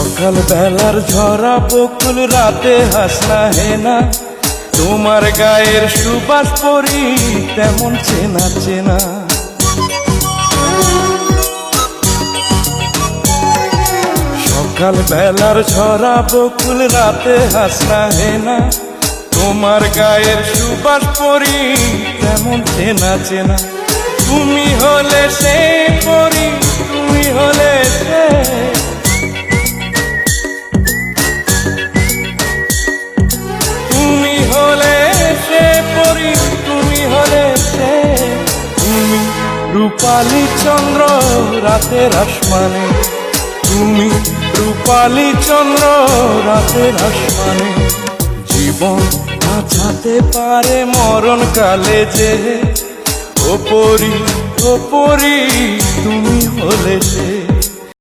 সকাল বেলার ঝরা বকুল রাতে হাসনা হেনা, তোমার গায়ের সুবাস পরি তেমন চেনা চেনা। সকাল বেলার ঝরা বকুল রাতে হাসনা হেনা, তোমার গায়ের সুবাস পরি তেমন চেনা চেনা। তুমি হলে সে পরি, তুমি হলে সে, তুমি হলে সে পরি, তুমি হলে সে। তুমি রূপালী চন্দ্র রাতের আসমানে, তুমি রূপালী চন্দ্র রাতের আসমানে। জীবন বাঁচাতে পারে মরণ কালে যে, ও পরি, ও পরি, তুমি হলে সে।